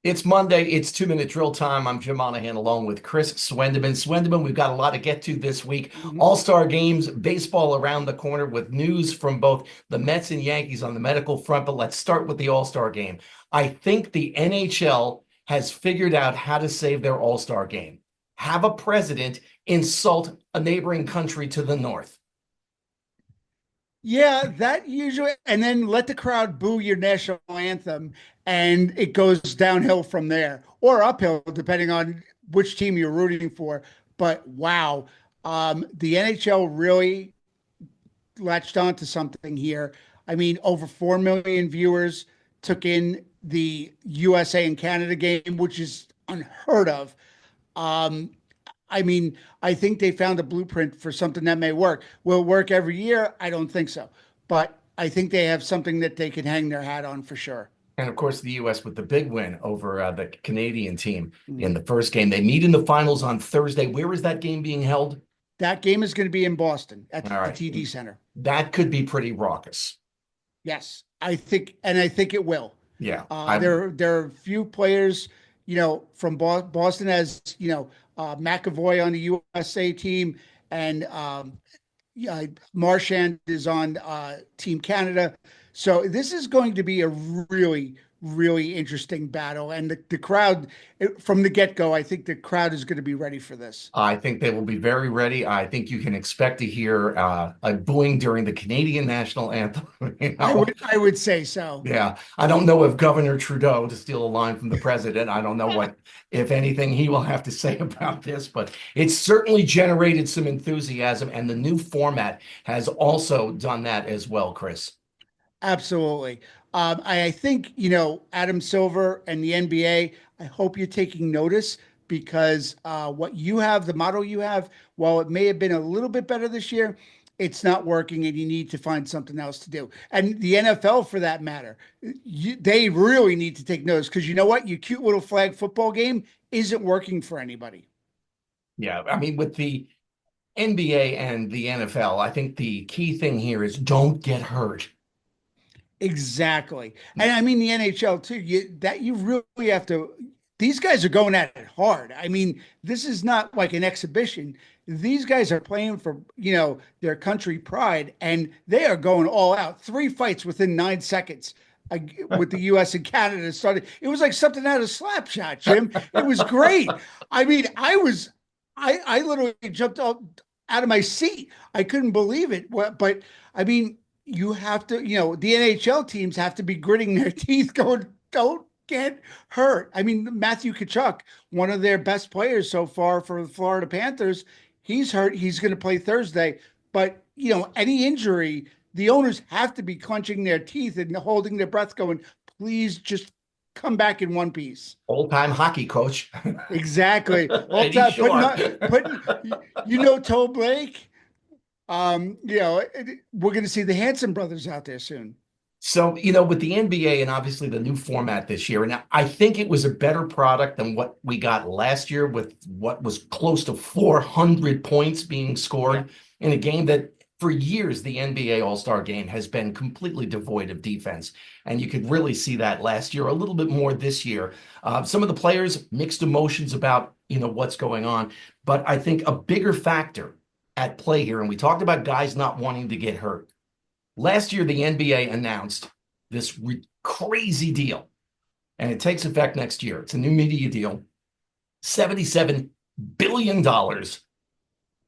It's Monday. It's 2 minute drill time. I'm Jim Monahan along with Chris Swendeman. Swendeman, we've got a lot to get to this week. Mhm. All-star games, baseball around the corner with news from both the Mets and Yankees on the medical front. But let's start with the All-Star game. I think the NHL has figured out how to save their All-Star game. Have a president insult a neighboring country to the north. Yeah, that usually, and then let the crowd boo your national anthem, and it goes downhill from there or uphill, depending on which team you're rooting for. But wow, the NHL really latched on to something here. I mean, over 4 million viewers took in the USA and Canada game, which is unheard of. Um, I mean, I think they found a blueprint for something that may work. Will it work every year? I don't think so. But I think they have something that they can hang their hat on for sure. And of course, the U.S. with the big win over the Canadian team in Mm. the first game. They meet in the finals on Thursday. Where is that game being held? That game is going to be in Boston All at the right. TD Center. That could be pretty raucous. Yes, I think it will. Yeah. There are a few players, from Boston as McAvoy on the USA team, and yeah, Marchand is on Team Canada. So this is going to be a really, really interesting battle. And the crowd, from the get-go, I think the crowd is going to be ready for this. I think they will be very ready. I think you can expect to hear a booing during the Canadian national anthem. You I know? would I would say so. Yeah. I don't know if Governor Trudeau, to steal a line from the president, I don't know what, if anything, he will have to say about this, but it's certainly generated some enthusiasm, and the new format has also done that as well, Chris. Absolutely. I think, Adam Silver and the NBA, I hope you're taking notice because what you have, the model you have, while it may have been a little bit better this year, it's not working and you need to find something else to do. And the NFL, for that matter, they really need to take notice because you know what? Your cute little flag football game isn't working for anybody. Yeah. I mean, with the NBA and the NFL, I think the key thing here is don't get hurt. Exactly. And I mean the NHL too. You really have to, these guys are going at it hard. I mean, this is not like an exhibition. These guys are playing for, their country pride and they are going all out. Three fights within 9 seconds with the US and Canada started. It was like something out of Slapshot, Jim. It was great. I mean, I literally jumped out of my seat. I couldn't believe it. But I mean, you have to, the NHL teams have to be gritting their teeth, going, don't get hurt. I mean, Matthew Tkachuk, one of their best players so far for the Florida Panthers, he's hurt. He's going to play Thursday. But, any injury, the owners have to be clenching their teeth and holding their breath, going, please just come back in one piece. Old-time hockey coach. Exactly. All Eddie time Shore. putting, Toe Blake. We're going to see the Hanson brothers out there soon. So, with the NBA and obviously the new format this year, and I think it was a better product than what we got last year with what was close to 400 points being Yeah. scored in a game that for years the NBA All-Star game has been completely devoid of defense. And you could really see that last year, a little bit more this year. Some of the players mixed emotions about, what's going on. But I think a bigger factor at play here, and we talked about guys not wanting to get hurt. Last year, the NBA announced this crazy deal, and it takes effect next year. It's a new media deal, $77 billion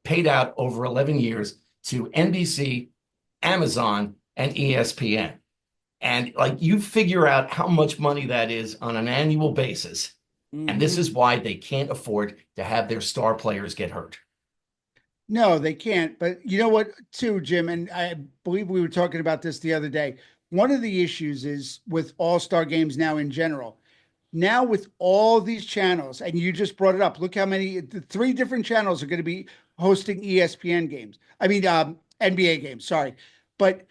paid out over 11 years to NBC, Amazon, and ESPN. And like you figure out how much money that is on an annual basis. And this Mhm. is why they can't afford to have their star players get hurt. No, they can't. But you know what, too, Jim, and I believe we were talking about this the other day. One of the issues is with all-star games now in general. Now with all these channels, and you just brought it up, look how many, the three different channels are going to be hosting ESPN games. I mean, NBA games, sorry. But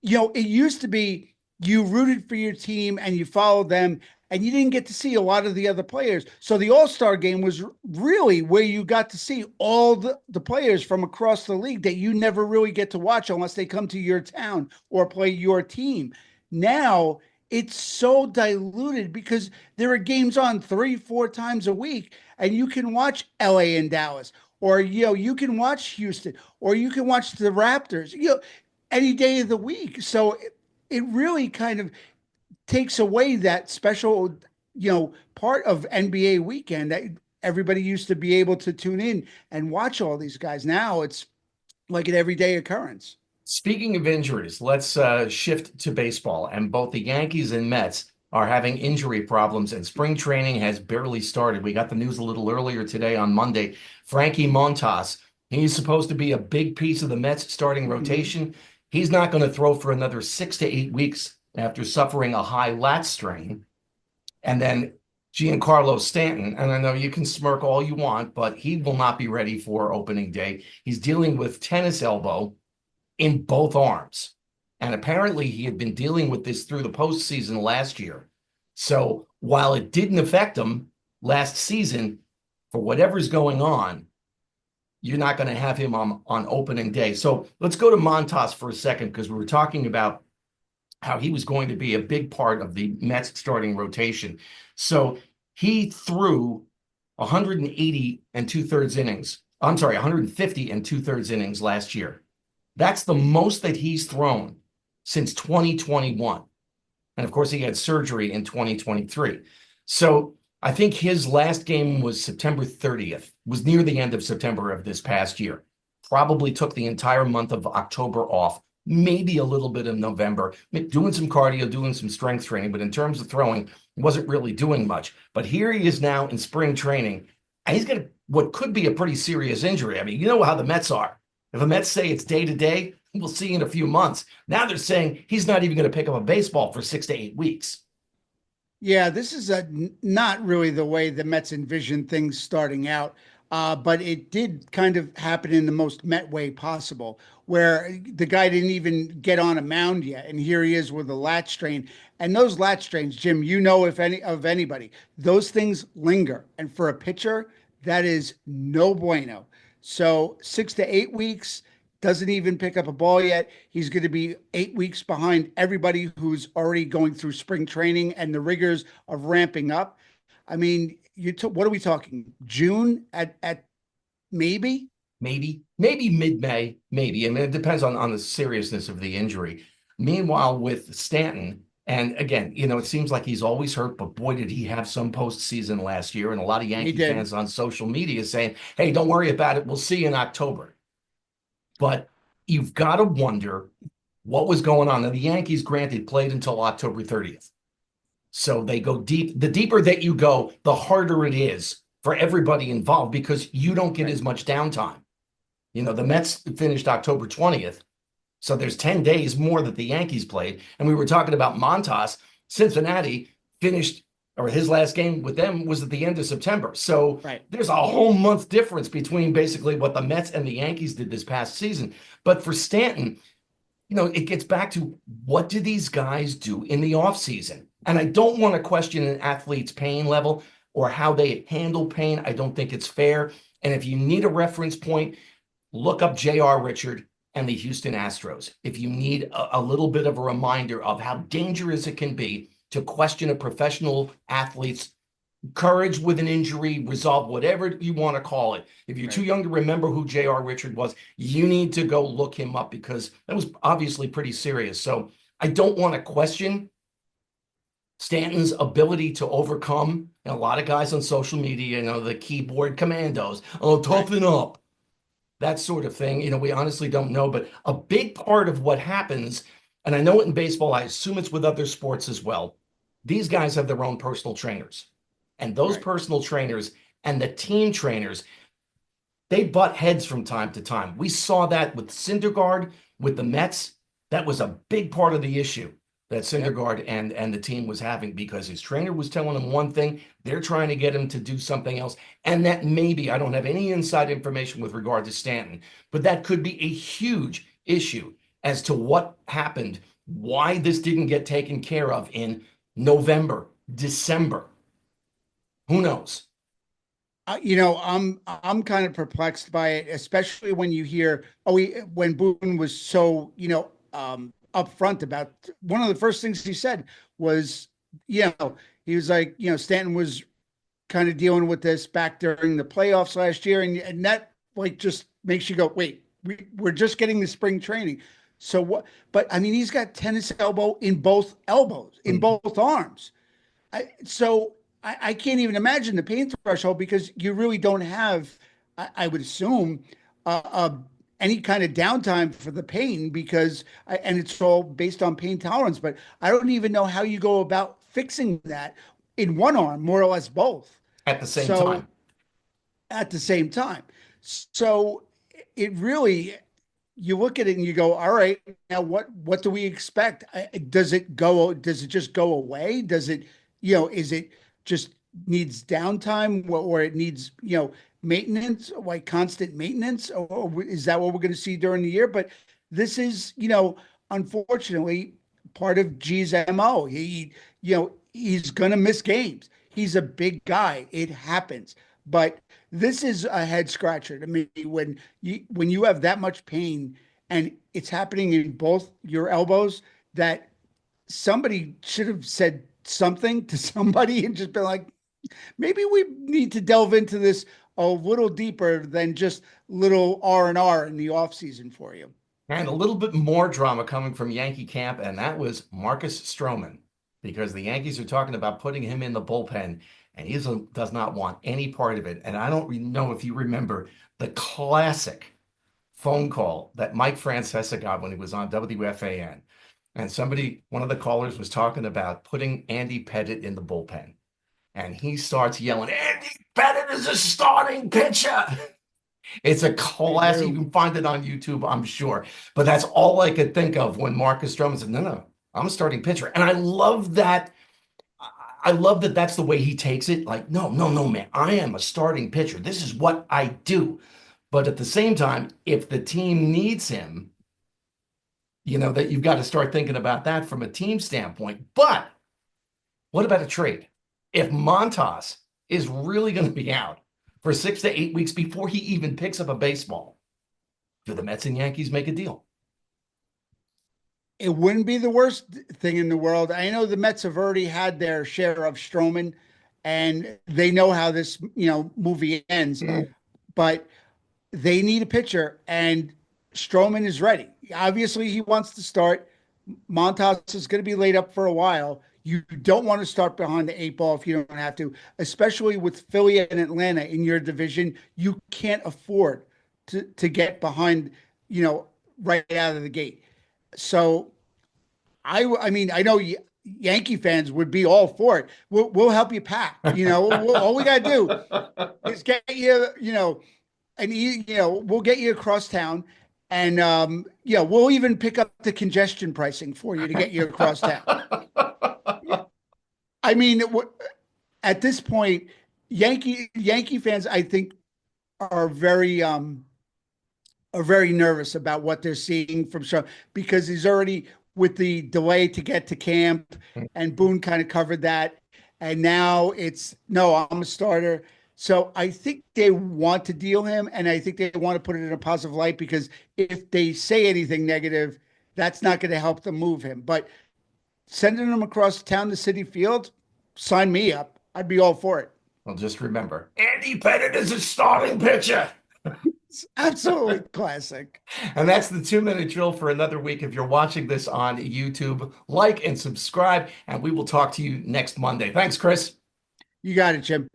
it used to be you rooted for your team and you followed them and you didn't get to see a lot of the other players. So the All-Star game was really where you got to see all the players from across the league that you never really get to watch unless they come to your town or play your team. Now it's so diluted because there are games on 3, 4 times a week, and you can watch LA and Dallas, or you can watch Houston, or you can watch the Raptors, any day of the week. So it really kind of takes away that special, part of NBA weekend that everybody used to be able to tune in and watch all these guys. Now it's like an everyday occurrence. Speaking of injuries, let's shift to baseball. And both the Yankees and Mets are having injury problems, and spring training has barely started. We got the news a little earlier today on Monday. Frankie Montas, he's supposed to be a big piece of the Mets starting Mhm. rotation. He's not going to throw for another 6 to 8 weeks after suffering a high lat strain. And then Giancarlo Stanton, and I know you can smirk all you want, but he will not be ready for opening day. He's dealing with tennis elbow in both arms. And apparently he had been dealing with this through the postseason last year. So while it didn't affect him last season, for whatever's going on, you're not going to have him on opening day. So let's go to Montas for a second, because we were talking about how he was going to be a big part of the Mets starting rotation. So he threw 180 and two thirds innings. I'm sorry, 150 and two thirds innings last year. That's the most that he's thrown since 2021. And of course, he had surgery in 2023. So I think his last game was September 30th, was near the end of September of this past year. Probably took the entire month of October off, maybe a little bit of November, doing some cardio, doing some strength training. But in terms of throwing, wasn't really doing much. But here he is now in spring training, and he's got what could be a pretty serious injury. I mean, you know how the Mets are. If the Mets say it's day to day, we'll see in a few months. Now they're saying he's not even going to pick up a baseball for 6 to 8 weeks. Yeah, this is not really the way the Mets envisioned things starting out, but it did kind of happen in the most Met way possible, where the guy didn't even get on a mound yet, and here he is with a lat strain. And those lat strains, Jim, if any of anybody, those things linger, and for a pitcher, that is no bueno. So 6 to 8 weeks, doesn't even pick up a ball yet. He's going to be 8 weeks behind everybody who's already going through spring training and the rigors of ramping up. I mean, what are we talking? June at maybe? Maybe mid-May, maybe. I mean, it depends on the seriousness of the injury. Meanwhile, with Stanton, and again, it seems like he's always hurt, but boy, did he have some postseason last year. And a lot of He Yankee did. fans on social media saying, hey, don't worry about it. We'll see you in October. But you've got to wonder what was going on. Now, the Yankees, granted, played until October 30th. So they go deep. The deeper that you go, the harder it is for everybody involved, because you don't get Right. as much downtime. The Mets finished October 20th. So there's 10 days more that the Yankees played. And we were talking about Montas. Cincinnati finished, or his last game with them was at the end of September. So Right. there's a whole month difference between basically what the Mets and the Yankees did this past season. But for Stanton, it gets back to, what do these guys do in the offseason? And I don't want to question an athlete's pain level or how they handle pain. I don't think it's fair. And if you need a reference point, look up J.R. Richard and the Houston Astros. If you need a little bit of a reminder of how dangerous it can be to question a professional athlete's courage with an injury, resolve, whatever you want to call it. If you're too Right. young to remember who J.R. Richard was, you need to go look him up, because that was obviously pretty serious. So I don't want to question Stanton's ability to overcome, and a lot of guys on social media, the keyboard commandos, oh, Right. toughen up, that sort of thing. We honestly don't know. But a big part of what happens, and I know it in baseball, I assume it's with other sports as well, these guys have their own personal trainers. And those Right. personal trainers and the team trainers, they butt heads from time to time. We saw that with Syndergaard, with the Mets. That was a big part of the issue that Yep. Syndergaard and the team was having, because his trainer was telling him one thing, they're trying to get him to do something else. And that maybe, I don't have any inside information with regard to Stanton, but that could be a huge issue as to what happened, why this didn't get taken care of in November, December. Who knows? I'm kind of perplexed by it, especially when you hear, when Boone was so, upfront about one of the first things he said was, you know, he was like, Stanton was kind of dealing with this back during the playoffs last year, and that like just makes you go, wait, we're just getting the spring training. So what? But I mean, he's got tennis elbow in both elbows, in both arms. I can't even imagine the pain threshold because you really don't have, I would assume, any kind of downtime for the pain and it's all based on pain tolerance. But I don't even know how you go about fixing that in one arm, more or less both. At the same So time. at the same time. So it really, you look at it and you go, all right, now what do we expect? Does it just go away? Does it, is it just needs downtime or it needs, maintenance, like constant maintenance? Or is that what we're going to see during the year? But this is, unfortunately part of G's MO. He's going to miss games. He's a big guy. It happens. But this is a head scratcher to me when you have that much pain and it's happening in both your elbows that somebody should have said something to somebody and just been like, maybe we need to delve into this a little deeper than just little R&R in the off season for you. And a little bit more drama coming from Yankee camp, and that was Marcus Stroman, because the Yankees are talking about putting him in the bullpen, and does not want any part of it. And I don't know if you remember the classic phone call that Mike Francesa got when he was on WFAN. And one of the callers was talking about putting Andy Pettitte in the bullpen. And he starts yelling, Andy Pettitte is a starting pitcher. It's a I classic. You do. can find it on YouTube, I'm sure. But that's all I could think of when Marcus Stroman said, no, I'm a starting pitcher. And I love that. I love that that's the way he takes it. Like, no, no, no, man, I am a starting pitcher. This is what I do. But at the same time, if the team needs him, that you've got to start thinking about that from a team standpoint. But what about a trade? If Montas is really going to be out for 6 to 8 weeks before he even picks up a baseball, do the Mets and Yankees make a deal? It wouldn't be the worst thing in the world. I know the Mets have already had their share of Stroman, and they know how this movie ends. But they need a pitcher, and Stroman is ready. Obviously, he wants to start. Montas is going to be laid up for a while. You don't want to start behind the eight ball if you don't have to, especially with Philly and Atlanta in your division. You can't afford to get behind, right out of the gate. So I mean, I know Yankee fans would be all for it. We'll help you pack. All we got to do is get you, we'll get you across town, and we'll even pick up the congestion pricing for you to get you across town. I mean, at this point, Yankee fans, I think, are very nervous about what they're seeing from Shaw because he's already with the delay to get to camp, and Boone kind of covered that, and now it's no, I'm a starter. So I think they want to deal him, and I think they want to put it in a positive light because if they say anything negative, that's not going to help them move him. But sending him across town to Citi Field, sign me up. I'd be all for it. Well, just remember, Andy Pettitte is a starting pitcher. It's absolutely classic. And that's the 2 minute drill for another week. If you're watching this on YouTube, like and subscribe, and we will talk to you next Monday. Thanks, Chris. You got it, Jim.